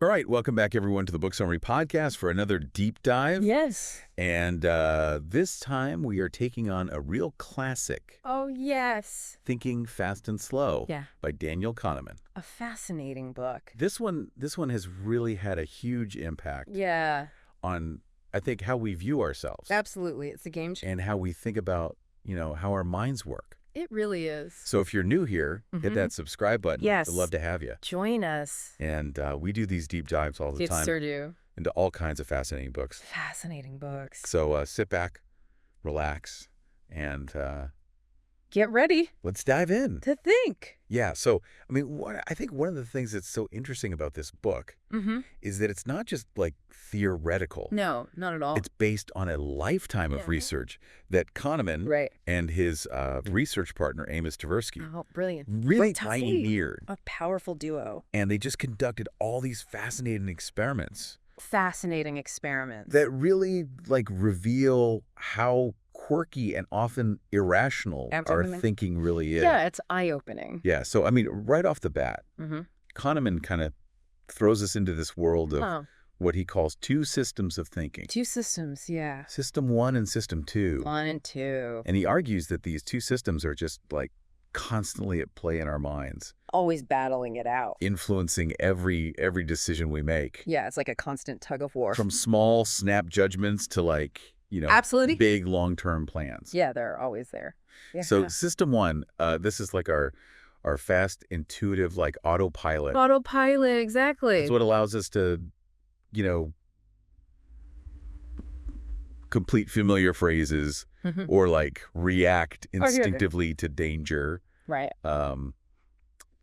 All right, welcome back, everyone, to the Book Summary Podcast for another deep dive. Yes. And this time we are taking on a real classic, Oh, yes. Thinking Fast and Slow Yeah. by Daniel Kahneman. A fascinating book. This one has really had a huge impact Yeah. on, I think, how we view ourselves Absolutely. It's a game changer. and how we think about, how our minds work. It really is. So if you're new here, hit that subscribe button. Yes. We'd love to have you. Join us. And we do these deep dives all the It time sure do. into all kinds of fascinating books. Fascinating books. So sit back, relax, and Get ready let's dive in. to think. Yeah, so, I think one of the things that's so interesting about this book is that it's not just, theoretical. No, not at all. It's based on a lifetime of research that Kahneman right. and his research partner, Amos Tversky, Oh, brilliant. really Fantastic. pioneered. A powerful duo. And they just conducted all these fascinating experiments Fascinating experiments. that really, reveal how quirky and often irrational our Absolutely. thinking really is. Yeah, it's eye-opening. Yeah, so, right off the bat, Kahneman kind of throws us into this world of what he calls two systems of thinking. Two systems, yeah. System 1 and System 2. 1 and 2. And he argues that these two systems are just, constantly at play in our minds, Always battling it out. influencing every decision we make. Yeah, it's like a constant tug of war. From small snap judgments to, Absolutely. big long-term plans. Yeah, they're always there. Yeah. So System 1, this is our fast, intuitive, autopilot. Autopilot, exactly. It's what allows us to, complete familiar phrases or react instinctively to danger. Right.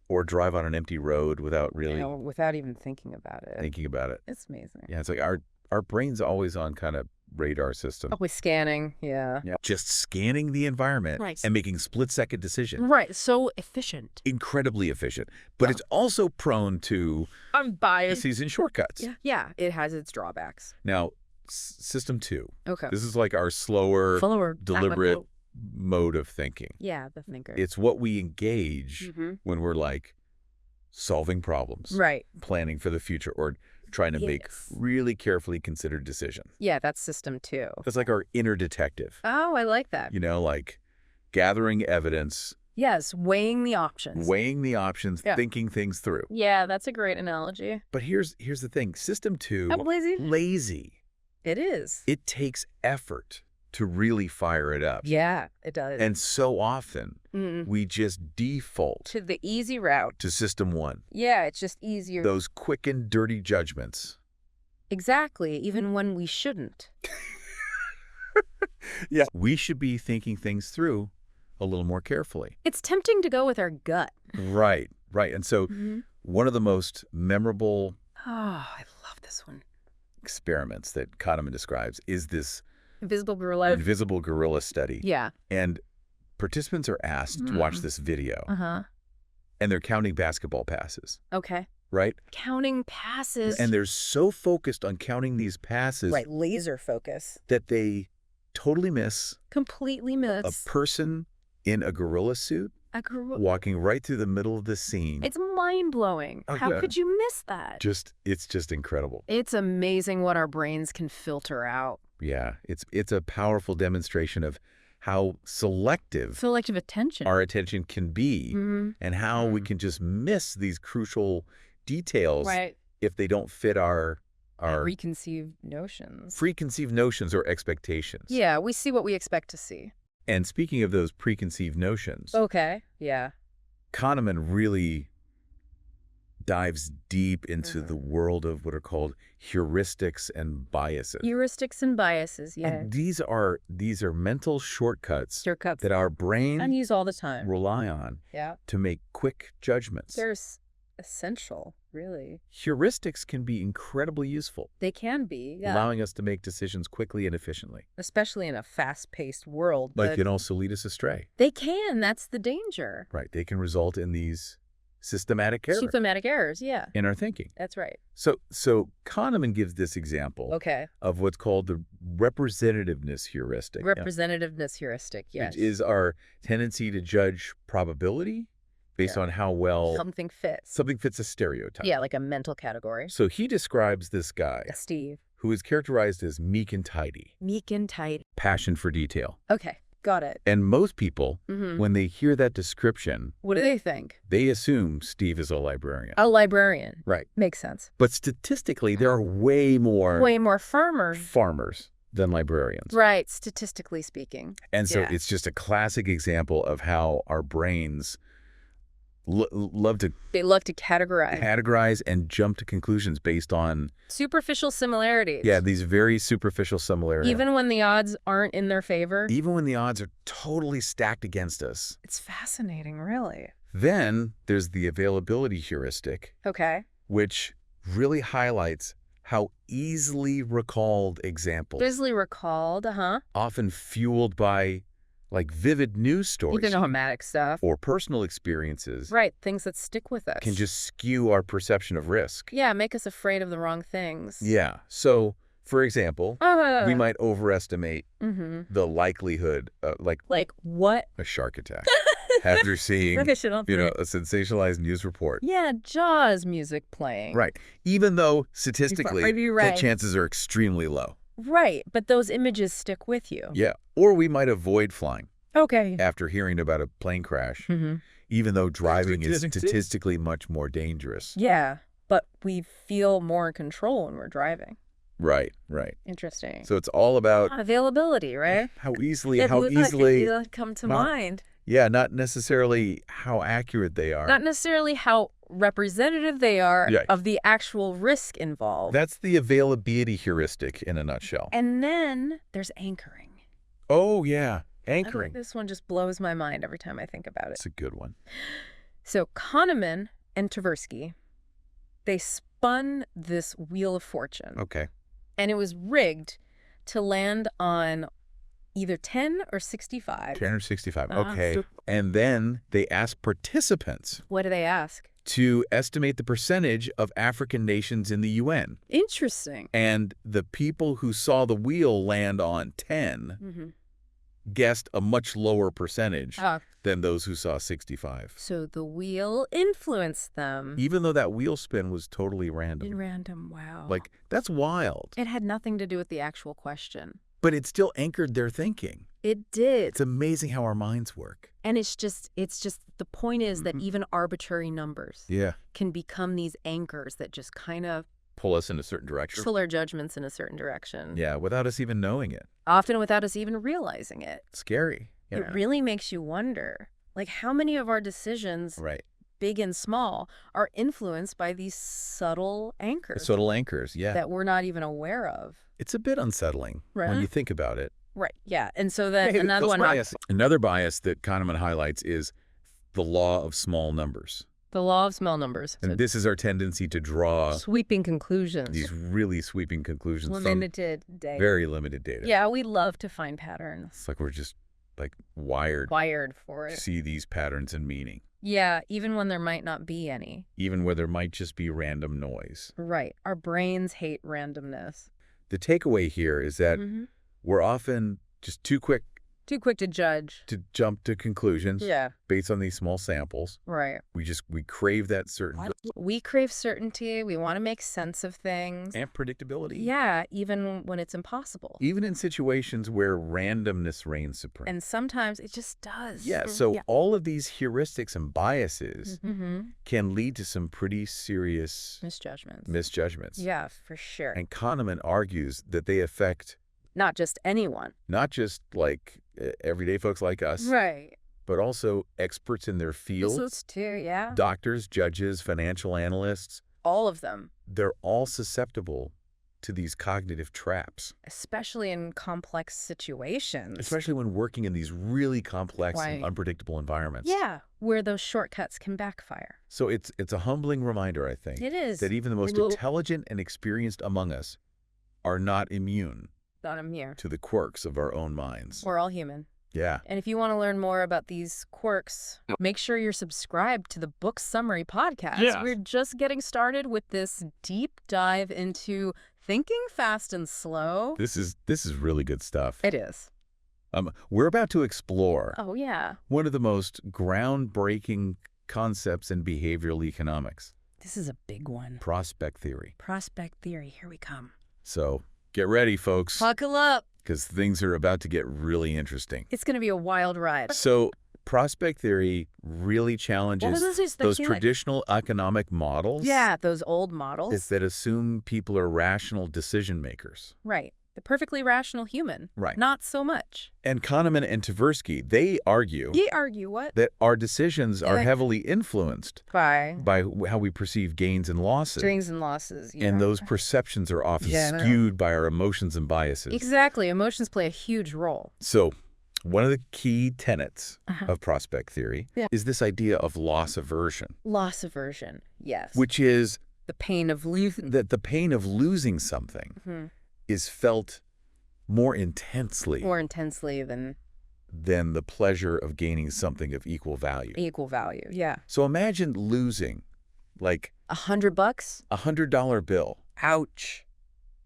Or drive on an empty road without really without even thinking about it. thinking about it. It's amazing. Yeah, it's like our brain's always on kind of radar system. Always scanning, yeah. Just scanning the environment Right. and making split-second decisions. Right, so efficient. Incredibly efficient. But it's also prone to Unbiased. biases and shortcuts. Yeah, it has its drawbacks. Now, System 2. Okay. This is our slower, Follower. deliberate mode of thinking. Yeah, the thinker. It's what we engage when we're solving problems, Right. planning for the future, or trying to make Yes. really carefully considered decisions. Yeah, that's System 2. That's our inner detective, Oh, I like that. gathering evidence, Yes, weighing the options. weighing the options, Yeah. thinking things through. Yeah, that's a great analogy. But here's the thing. System 2, I'm lazy. lazy. It is. It takes effort to really fire it up. Yeah, it does. And so often, we just default to the easy route. to System 1. Yeah, it's just easier. Those quick and dirty judgments. Exactly, even when we shouldn't. Yeah. We should be thinking things through a little more carefully. It's tempting to go with our gut. Right. And so one of the most memorable Oh, I love this one. experiments that Kahneman describes is this Invisible gorilla. invisible gorilla study. Yeah. And participants are asked to watch this video, Uh-huh. and they're counting basketball passes, Okay. right? Counting passes. And they're so focused on counting these passes right, laser focus. that they totally miss Completely a miss. person in a gorilla suit A gorilla. walking right through the middle of the scene. It's mind-blowing. Oh, How yeah. could you miss that? It's just incredible. It's amazing what our brains can filter out. Yeah, it's a powerful demonstration of how selective Selective attention. our attention can be and how we can just miss these crucial details Right. if they don't fit our Preconceived notions. preconceived notions or expectations. Yeah, we see what we expect to see. And speaking of those preconceived notions, Okay. Yeah. Kahneman really dives deep into the world of what are called heuristics and biases. Heuristics and biases. Yeah. And these are mental shortcuts Shortcuts. that our brain And use all the time. rely on Yeah. to make quick judgments. They're essential, really. Heuristics can be incredibly useful, They can be, yeah. allowing us to make decisions quickly and efficiently. Especially in a fast-paced world. But but can also lead us astray. they can. That's the danger. Right. They can result in these systematic errors Systematic errors, yeah. in our thinking. That's right. So Kahneman gives this example Okay. of what's called the representativeness heuristic. Representativeness heuristic, yes. Which is our tendency to judge probability based Yeah. on how well Something fits. something fits a stereotype. Yeah, like a mental category. So he describes this guy Steve. who is characterized as meek and tidy, Meek and tight. passion for detail. Okay, got it. And most people, Mm-hmm. when they hear that description, What do they think? they assume Steve is a librarian. A librarian. Right. Makes sense. But statistically, there are way more Way more farmers. farmers than librarians. Right, statistically speaking. And so Yeah. it's just a classic example of how our brains love to They love to categorize. and jump to conclusions based on, Superficial similarities. these very superficial similarities. Even when the odds aren't in their favor. Even when the odds are totally stacked against us. It's fascinating, really. Then there's the availability heuristic, Okay. which really highlights how easily recalled examples, Visually recalled, often fueled by like vivid news stories Even dramatic stuff. or personal experiences, Right, things that stick with us. can just skew our perception of risk. Yeah, make us afraid of the wrong things. Yeah. So, for example, we might overestimate Mm-hmm. the likelihood, like Like, what? a shark attack, after seeing, Traditional a thing. sensationalized news report. Yeah, Jaws music playing. Right. Even though statistically, You're the right. chances are extremely low. Right, but those images stick with you. Yeah. Or we might avoid flying Okay. after hearing about a plane crash, Mm-hmm. even though driving is Statistics. statistically much more dangerous. Yeah, but we feel more in control when we're driving. Right, right. Interesting. So it's all about Availability, right? how easily, It'll come to Not- mind. yeah, not necessarily how accurate they are. Not necessarily how representative they are Yeah. of the actual risk involved. That's the availability heuristic in a nutshell. And then there's anchoring. Oh, yeah. I think Anchoring. this one just blows my mind every time I think about it. That's a good one. So Kahneman and Tversky, they spun this wheel of fortune, Okay. and it was rigged to land on either 10 or 65. 10 or 65. Uh-huh. Okay. And then they asked participants What do they ask? to estimate the percentage of African nations in the UN. Interesting. And the people who saw the wheel land on 10 Mm-hmm. guessed a much lower percentage Ah, than those who saw 65. so the wheel influenced them. Even though that wheel spin was totally In random. random, wow. Like, that's wild. It had nothing to do with the actual question. But it still anchored their thinking. It did. It's amazing how our minds work. And it's just the point is that Mhm. even arbitrary numbers Yeah. can become these anchors that just kind of Pull us in a certain direction. pull our judgments in a certain direction. Yeah, without us even knowing it. Often without us even realizing it. Scary. Yeah. It really makes you wonder, like, how many of our decisions, Right. big and small, are influenced by these subtle anchors Subtle anchors, yeah. that we're not even aware of. It's a bit unsettling when Right. you think about it. Right. Yeah. And so then Hey, another those one, bias- Another bias that Kahneman highlights is the law of small numbers. the law of small numbers. And So this is our tendency to draw sweeping conclusions. these really sweeping conclusions from Limited data. very limited data. Yeah, we love to find patterns. It's like we're just like wired Wired for to it. see these patterns and meaning, Yeah, even when there might not be any. even where there might just be random noise. Right. Our brains hate randomness. The takeaway here is that Mhm. we're often just too quick Too quick to judge. to jump to conclusions Yeah. based on these small samples. Right. We crave that certain We crave certainty. We want to make sense of things. and predictability. Yeah, even when it's impossible. Even in situations where randomness reigns supreme. And sometimes it just does. Yeah, so all of these heuristics and biases Mm-hmm. can lead to some pretty serious Misjudgments. misjudgments. Yeah, for sure. And Kahneman argues that they affect Not just anyone. not just like everyday folks like us, Right. but also experts in their field, Those too, yeah. doctors, judges, financial analysts. All of them. They're all susceptible to these cognitive traps, Especially in complex situations. especially when working in these really complex and Right. unpredictable environments. Yeah, where those shortcuts can backfire. So it's a humbling reminder, I think, It is. that even the most Well- intelligent and experienced among us are not immune Not a mirror. to the quirks of our own minds. We're all human. Yeah. And if you want to learn more about these quirks, make sure you're subscribed to the Book Summary Podcast. Yes. We're just getting started with this deep dive into thinking fast and slow. This is really good stuff. It is. We're about to explore Oh, yeah. one of the most groundbreaking concepts in behavioral economics, This is a big one. prospect theory. Prospect theory. Here we come. So get ready, folks, Buckle up. because things are about to get really interesting. It's going to be a wild ride. So prospect theory really challenges those traditional economic models Yeah, those old models. that assume people are rational decision makers. Right. The perfectly rational human. Right. Not so much. And Kahneman and Tversky, they argue Ye argue what? that our decisions are Yeah. heavily influenced By by how we perceive gains and losses. strings and losses. Yeah. And those perceptions are often Yeah, I know. skewed by our emotions and biases. Exactly. Emotions play a huge role. So one of the key tenets Uh-huh. of prospect theory Yeah. is this idea of loss aversion, Loss aversion. Yes. which is the pain of losing. that the pain of losing something Mhm. is felt more intensely More intensely than than the pleasure of gaining something of equal value. equal value. Yeah. So imagine losing like $100? a $100 bill. Ouch.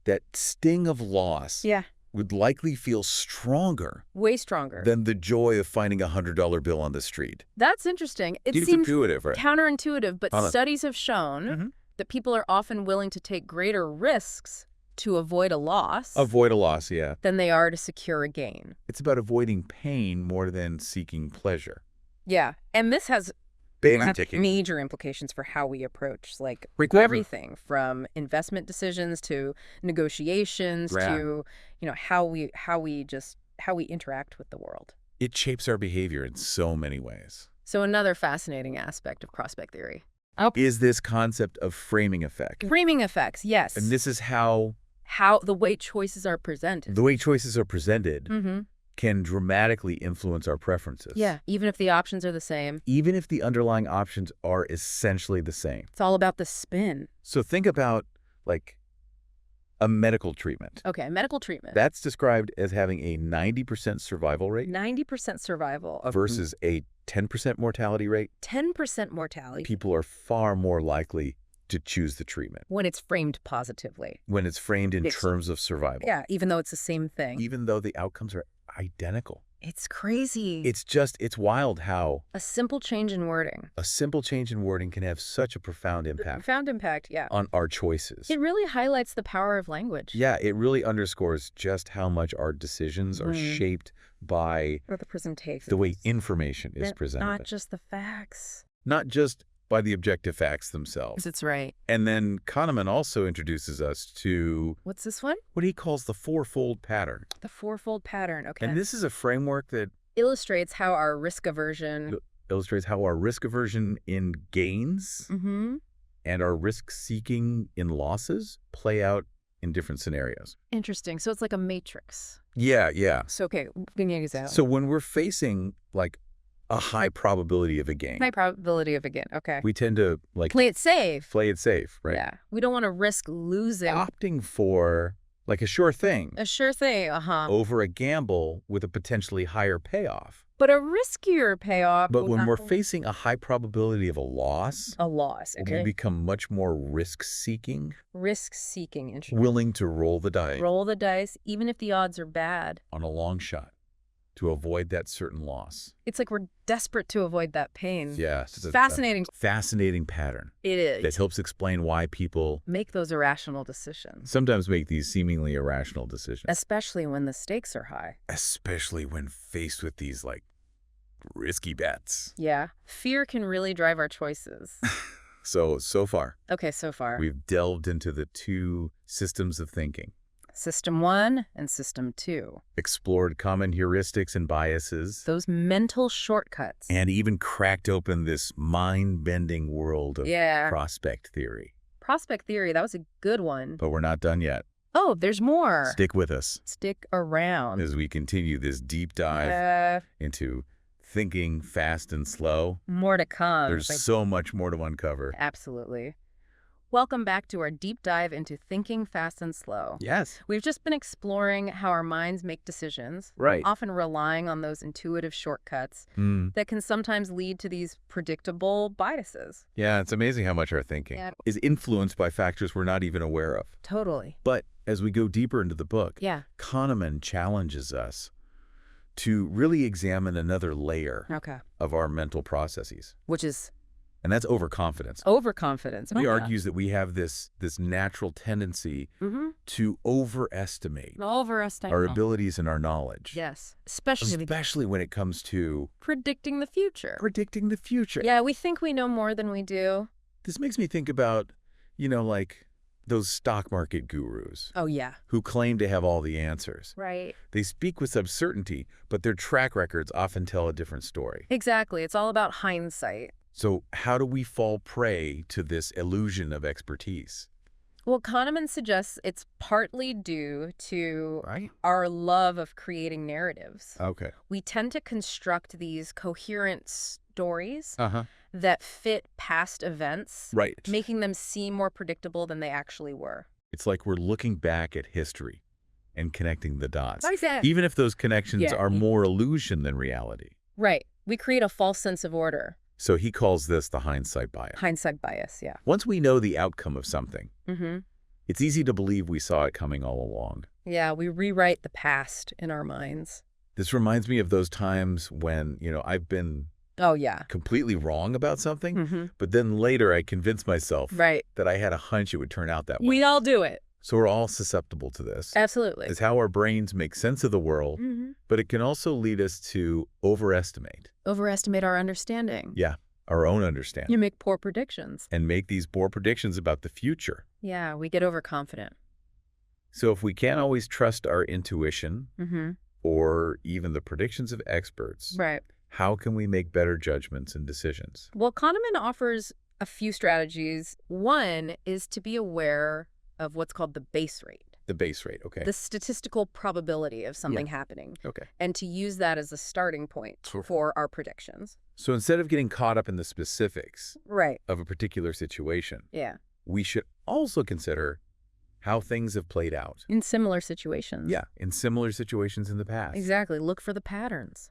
That sting of loss Yeah. would likely feel stronger Way stronger. than the joy of finding a $100 bill on the street. That's interesting. It It's seems intuitive, right? counterintuitive, but Hold on. studies have shown Mhm. that people are often willing to take greater risks to avoid a loss Avoid a loss, yeah. than they are to secure a gain. It's about avoiding pain more than seeking pleasure. Yeah. And this has Ticking. major implications for how we approach like Quick over. everything from investment decisions to negotiations Yeah. to, how we interact with the world. It shapes our behavior in so many ways. So another fascinating aspect of prospect theory. Is this concept of framing effect. Framing effects, yes. And this is how how the way choices are presented. the way choices are presented Mm-hmm. can dramatically influence our preferences. Yeah, even if the options are the same. Even if the underlying options are essentially the same. It's all about the spin. So think about, like, a medical treatment. Okay, medical treatment. That's described as having a 90% survival rate 90% survival of versus a 10% mortality rate. 10% mortality People are far more likely to choose the treatment when it's framed positively. when it's framed in It's- terms of survival, Yeah, even though it's the same thing. even though the outcomes are identical. It's crazy. It's wild how a simple change in wording. a simple change in wording can have such a profound impact Profound impact, yeah. on our choices. It really highlights the power of language. Yeah, it really underscores just how much our decisions are Mhm. shaped by Or the person takes the way it. information is Not presented. just the facts. Not just by the objective facts themselves. It's right. And then Kahneman also introduces us to What's this one? what he calls the fourfold pattern. The fourfold pattern. Okay. And this is a framework that illustrates how our risk aversion. illustrates how our risk aversion in gains Mm-hmm. and our risk seeking in losses play out in different scenarios. Interesting. So it's like a matrix. Yeah. So, okay, give me an example. So when we're facing like a high probability of a gain, high probability of a gain. Okay. we tend to like Play it safe. play it safe, right? Yeah. We don't want to risk losing. Opting for like a sure thing A sure thing. Uh-huh. over a gamble with a potentially higher payoff. But a riskier payoff. But would when not- we're facing a high probability of a loss, a loss. we Okay. become much more risk-seeking, Risk seeking. Interesting. willing to roll the dice Roll the dice, even if the odds are bad. on a long shot to avoid that certain loss. It's like we're desperate to avoid that pain. Yeah. It's fascinating. Fascinating pattern It is. that helps explain why people Make those irrational decisions, sometimes make these seemingly irrational decisions, especially when the stakes are high. especially when faced with these like risky bets. Yeah. Fear can really drive our choices. So far, Okay, so far. we've delved into the two systems of thinking, System 1 and System 2. explored common heuristics and biases, Those mental shortcuts. and even cracked open this mind-bending world of Yeah. prospect theory. Prospect theory, that was a good one. But we're not done yet. Oh, there's more. Stick with us Stick around. as we continue this deep dive into thinking fast and slow. More to come. There's so much more to uncover. Absolutely. Welcome back to our deep dive into thinking fast and slow. Yes. We've just been exploring how our minds make decisions, Right. often relying on those intuitive shortcuts Mm. that can sometimes lead to these predictable biases. Yeah, it's amazing how much our thinking Yeah. is influenced by factors we're not even aware of. Totally. But as we go deeper into the book, Yeah. Kahneman challenges us to really examine another layer Okay. of our mental processes. Which is And that's overconfidence. Overconfidence. He argues that we have this natural tendency to overestimate our abilities and our knowledge. Yes. Especially when it comes to predicting the future. predicting the future. Yeah, we think we know more than we do. This makes me think about, like those stock market gurus Oh, yeah. who claim to have all the answers. Right. They speak with some certainty, but their track records often tell a different story. Exactly. It's all about hindsight. So how do we fall prey to this illusion of expertise? Well, Kahneman suggests it's partly due to Right? our love of creating narratives. Okay. We tend to construct these coherent stories Uh-huh. that fit past events, Right. making them seem more predictable than they actually were. It's like we're looking back at history and connecting the dots, Exactly. even if those connections Yeah. are more illusion than reality. Right. We create a false sense of order. So he calls this the hindsight bias. Hindsight bias, yeah. Once we know the outcome of something, Mm-hmm. it's easy to believe we saw it coming all along. Yeah, we rewrite the past in our minds. This reminds me of those times when, I've been Oh, yeah. completely wrong about something, Mm-hmm. but then later I convinced myself Right. that I had a hunch it would turn out that way. We all do it. So we're all susceptible to this. Absolutely. It's how our brains make sense of the world, Mm-hmm. but it can also lead us to overestimate Overestimate our understanding. our own understanding You make poor predictions. and make these poor predictions about the future. Yeah, we get overconfident. So if we can't always trust our intuition Mm-hmm. or even the predictions of experts, Right. how can we make better judgments and decisions? Well, Kahneman offers a few strategies. One is to be aware of what's called the base rate, The base rate, okay. the statistical probability of something happening, Okay. and to use that as a starting point Sure. for our predictions. So instead of getting caught up in the specifics Right. of a particular situation, Yeah. we should also consider how things have played out. In similar situations. Yeah, in similar situations in the past. Exactly. Look for the patterns.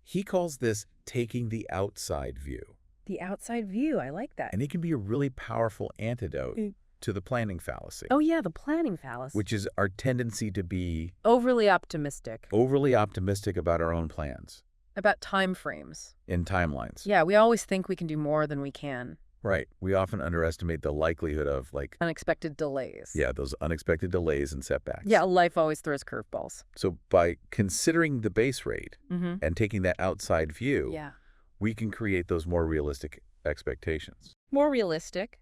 He calls this taking the outside view. The outside view. I like that. And it can be a really powerful antidote to the planning fallacy, Oh, yeah, the planning fallacy. which is our tendency to be Overly optimistic overly optimistic about our own plans about time frames. and timelines. Yeah, we always think we can do more than we can. Right. We often underestimate the likelihood of Unexpected delays. those unexpected delays and setbacks. Yeah, life always throws curveballs. So by considering the base rate Mm-hmm. and taking that outside view, Yeah. we can create those more realistic expectations More realistic.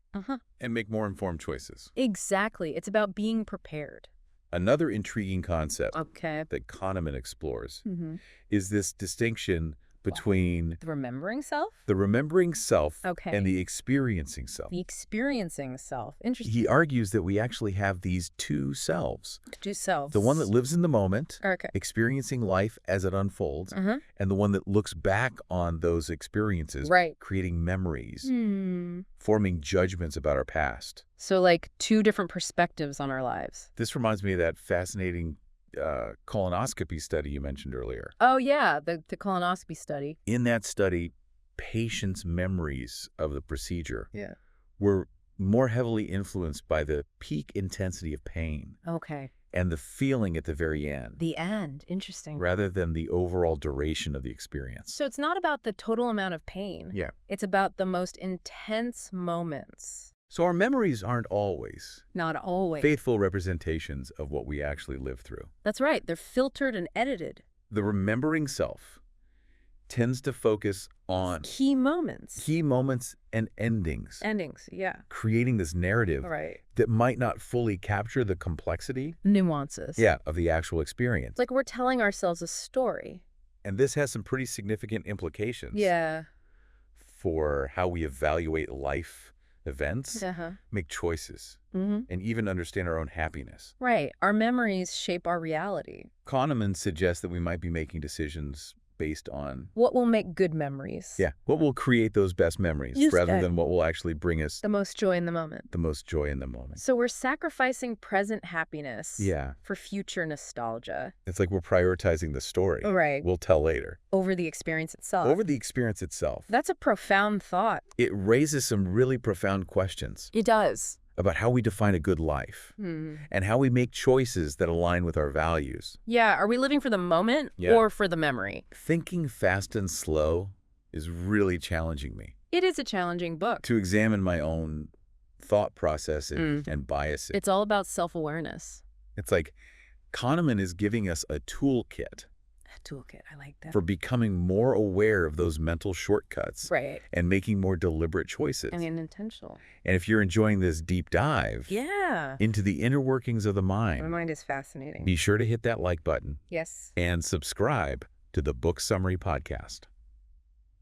and make more informed choices. Exactly. It's about being prepared. Another intriguing concept Okay. that Kahneman explores Mm-hmm. is this distinction between The remembering self? the remembering self Okay. and the experiencing self. The experiencing self. Interesting. He argues that we actually have these two selves. Two selves. The one that lives in the moment, Okay. experiencing life as it unfolds, Uh-huh. and the one that looks back on those experiences, Right. creating memories, Hmm. forming judgments about our past. So like two different perspectives on our lives. This reminds me of that fascinating colonoscopy study you mentioned earlier. Oh, yeah. The colonoscopy study. In that study, patients' memories of the procedure Yeah. were more heavily influenced by the peak intensity of pain Okay. and the feeling at the very end, The end. Interesting. rather than the overall duration of the experience. So it's not about the total amount of pain. Yeah. It's about the most intense moments. So our memories aren't always Not always. faithful representations of what we actually lived through. That's right. They're filtered and edited. The remembering self tends to focus on Key moments. key moments and endings, Endings. Yeah. creating this narrative Right. that might not fully capture the complexity Nuances. of the actual experience. It's like we're telling ourselves a story. And this has some pretty significant implications Yeah. for how we evaluate life events, Uh-huh. make choices, Mm-hmm. and even understand our own happiness. Right. Our memories shape our reality. Kahneman suggests that we might be making decisions based on, What will make good memories? what will create those best memories Yes, rather okay. than what will actually bring us The most joy in the moment. the most joy in the moment. So we're sacrificing present happiness Yeah, for future nostalgia. it's like we're prioritizing the story Right. we'll tell later Over the experience itself. over the experience itself. That's a profound thought. It raises some really profound questions It does. about how we define a good life and how we make choices that align with our values. Yeah. Are we living for the moment Yeah. or for the memory? Thinking fast and slow is really challenging me. It is a challenging book. to examine my own thought process and biases. It's all about self-awareness. It's like Kahneman is giving us a toolkit A toolkit, I like that. for becoming more aware of those mental shortcuts Right. and making more deliberate choices. I mean, intentional. And if you're enjoying this deep dive Yeah. into the inner workings of the My mind, mind is fascinating. be sure to hit that like button Yes. and subscribe to the Book Summary Podcast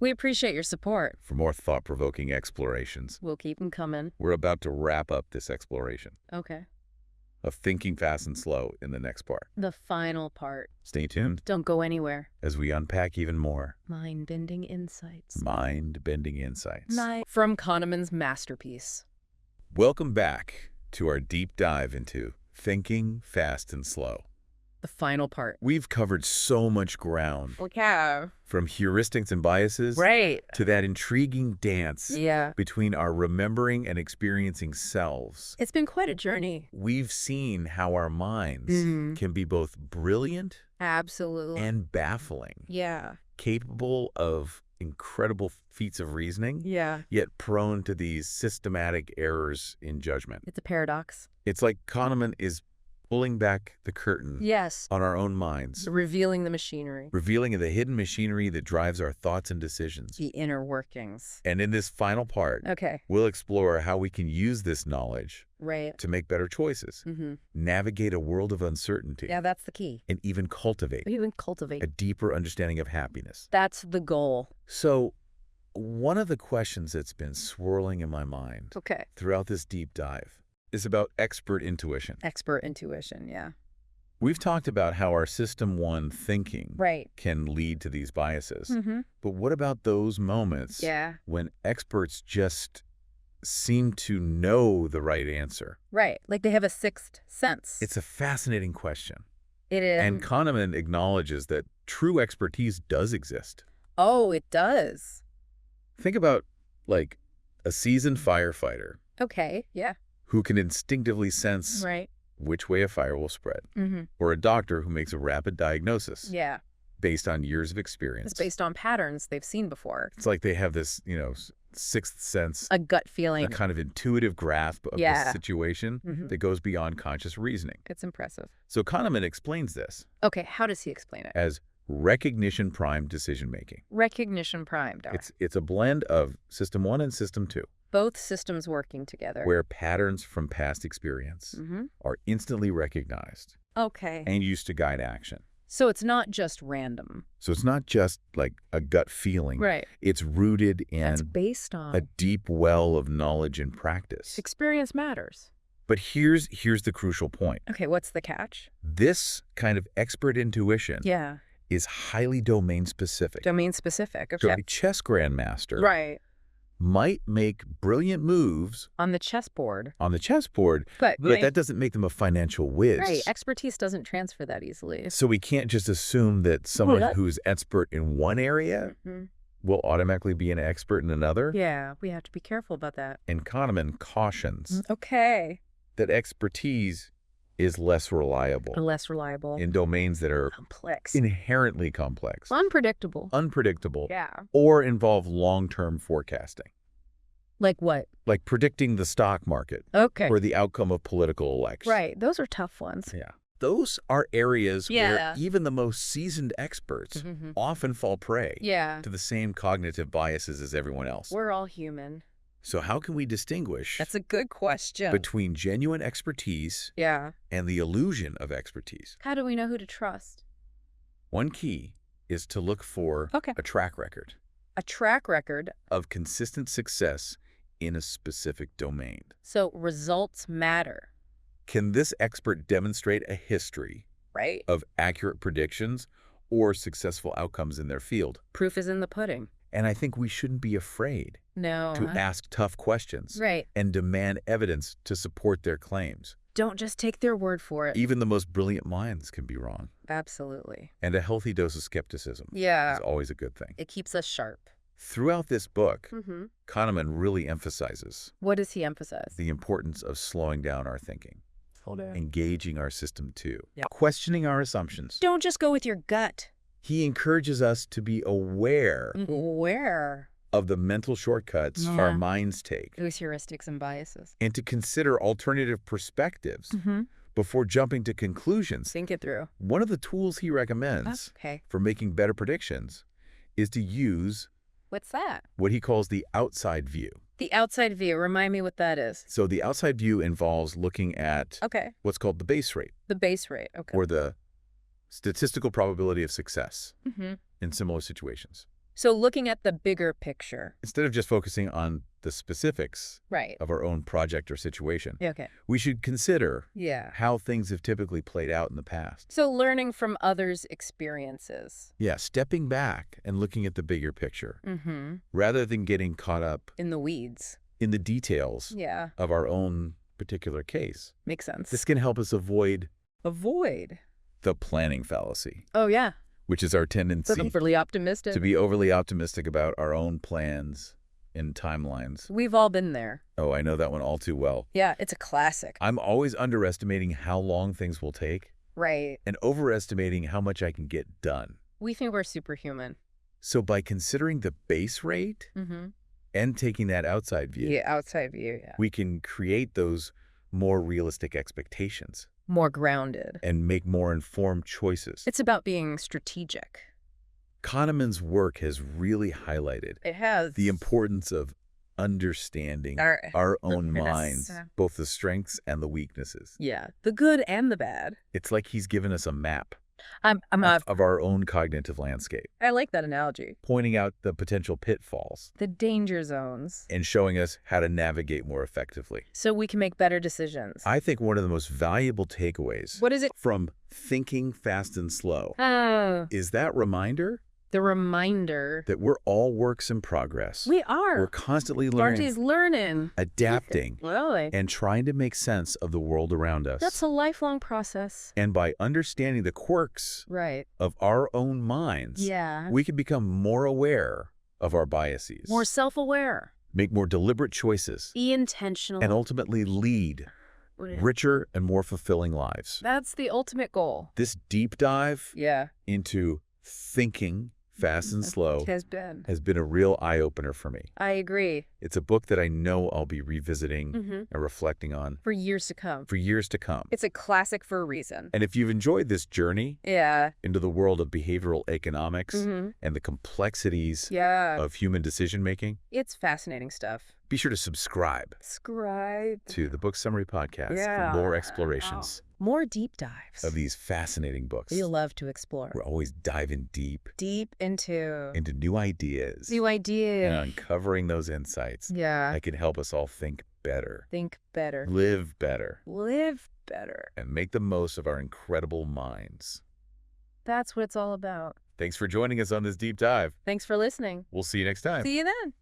We appreciate your support. for more thought-provoking explorations. We'll keep them coming. We're about to wrap up this exploration Okay. of thinking fast and slow in the next part. The final part. Stay tuned Don't go anywhere. as we unpack even more Mind-bending insights. mind-bending insights. From Kahneman's masterpiece. Welcome back to our deep dive into thinking fast and slow. The final part. We've covered so much ground, We have. from heuristics and biases Right. to that intriguing dance Yeah. between our remembering and experiencing selves. It's been quite a journey. We've seen how our minds can be both brilliant Absolutely. and baffling, Yeah. capable of incredible feats of reasoning, Yeah. yet prone to these systematic errors in judgment. It's a paradox. It's like Kahneman is pulling back the curtain Yes. on our own minds, Revealing the machinery. revealing the hidden machinery that drives our thoughts and decisions. The inner workings. And in this final part, Okay. we'll explore how we can use this knowledge Right. to make better choices, navigate a world of uncertainty, Yeah, that's the key. and even cultivate Even cultivate. a deeper understanding of happiness. That's the goal. So, one of the questions that's been swirling in my mind Okay. throughout this deep dive is about expert intuition. Expert intuition. Yeah. We've talked about how our System 1 thinking Right. can lead to these biases. Mm-hmm. But what about those moments Yeah. when experts just seem to know the right answer? Right. Like they have a sixth sense. It's a fascinating question. It is. And Kahneman acknowledges that true expertise does exist. Oh, it does. Think about, like, a seasoned firefighter Okay. Yeah. who can instinctively sense Right. which way a fire will spread, Mm-hmm. or a doctor who makes a rapid diagnosis Yeah. based on years of experience. It's based on patterns they've seen before. It's like they have this, sixth sense, A gut feeling. a kind of intuitive grasp of the Yeah. situation Mhm. that goes beyond conscious reasoning. It's impressive. So Kahneman explains this Okay. How does he explain it? as recognition prime decision making. Recognition primed. It's a blend of System 1 and System 2, Both systems working together. where patterns from past experience Mm-hmm. are instantly recognized Okay. and used to guide action. So it's not just random. So it's not just like a gut feeling. Right. It's rooted That's in based on a deep well of knowledge and practice. experience matters. But here's the crucial point. Okay. What's the catch? This kind of expert intuition Yeah. is highly domain specific. Domain specific. So Okay. a chess grandmaster Right. might make brilliant moves On the chessboard. on the chessboard, But that doesn't make them a financial whiz. right. Expertise doesn't transfer that easily. So we can't just assume that someone that- who's expert in one area Mhm. will automatically be an expert in another. Yeah. We have to be careful about that. And Kahneman cautions Okay. that expertise is less reliable Less reliable. in domains that are Complex. inherently complex, Unpredictable. unpredictable, Yeah. or involve long-term forecasting, Like what? like predicting the stock market Okay. or the outcome of political elections. Right. Those are tough ones. Yeah. Those are areas where Yeah. even the most seasoned experts Mhm. often fall prey Yeah. to the same cognitive biases as everyone else. We're all human. So how can we distinguish That's a good question. between genuine expertise Yeah. and the illusion of expertise? How do we know who to trust? One key is to look for Okay. a track record A track record. of consistent success in a specific domain. So results matter, Can this expert demonstrate a history right? of accurate predictions or successful outcomes in their field? Proof is in the pudding. And I think we shouldn't be afraid No. to ask tough questions Right. and demand evidence to support their claims. Don't just take their word for it. Even the most brilliant minds can be wrong. Absolutely. And a healthy dose of skepticism Yeah. is always a good thing. It keeps us sharp. Throughout this book, Mm-hmm. Kahneman really emphasizes What does he emphasize? the importance of slowing down our thinking, Hold on. engaging our system too, Yeah. questioning our assumptions. Don't just go with your gut. He encourages us to be aware Where? of the mental shortcuts Yeah. our minds take, Those heuristics and biases. and to consider alternative perspectives before jumping to conclusions. Think it through. One of the tools he recommends Okay. for making better predictions is to use What's that? what he calls the outside view. The outside view. Remind me what that is. So the outside view involves looking at Okay. what's called the base rate, The base rate. Okay. or the statistical probability of success Mm-hmm. in similar situations. So looking at the bigger picture. Instead of just focusing on the specifics Right. of our own project or situation, Yeah, okay. we should consider Yeah. how things have typically played out in the past. So learning from others' experiences. Yeah, stepping back and looking at the bigger picture, Mm-hmm. rather than getting caught up In the weeds. in the details Yeah. of our own particular case. Makes sense. This can help us avoid Avoid. the planning fallacy, Oh, yeah. which is our But tendency overly optimistic. to be overly optimistic about our own plans and timelines. We've all been there. Oh, I know that one all too well. Yeah, it's a classic. I'm always underestimating how long things will take Right. and overestimating how much I can get done. We think we're superhuman. So by considering the base rate Mm-hmm. and taking that outside view, Yeah, outside view, yeah. we can create those more realistic expectations More grounded. and make more informed choices. It's about being strategic. Kahneman's work has really highlighted It has. the importance of understanding our own Yes. minds, both the strengths and the weaknesses. Yeah, the good and the bad. It's like he's given us a map I'm not. of our own cognitive landscape, I like that analogy. pointing out the potential pitfalls The danger zones. and showing us how to navigate more effectively. So we can make better decisions. I think one of the most valuable takeaways What is it? from Thinking Fast and Slow Oh, is that reminder the reminder. that we're all works in progress. We We're are. constantly learning, Barty's learning. adapting, Really? and trying to make sense of the world around us. That's a lifelong process. And by understanding the quirks Right. of our own minds, Yeah. we can become more aware of our biases, More self-aware. make more deliberate choices, Be intentional. and ultimately lead richer and more fulfilling lives. That's the ultimate goal. This deep dive Yeah. into thinking fast and slow Has been. has been a real eye-opener for me. I agree. It's a book that I know I'll be revisiting Mm-hmm. and reflecting on For years to come. for years to come. It's a classic for a reason. And if you've enjoyed this journey Yeah. into the world of behavioral economics Mm-hmm. and the complexities Yeah. of human decision-making, It's fascinating stuff. be sure to subscribe Scribe. to the Book Summary Podcast Yeah. for more explorations More deep dives. of these fascinating books. We love to explore. We're always diving deep Deep into into new ideas new idea. and uncovering those insights Yeah. that can help us all think better, Think better. live better, Live better. and make the most of our incredible minds. That's what it's all about. Thanks for joining us on this deep dive. Thanks for listening. We'll see you next time. See you then.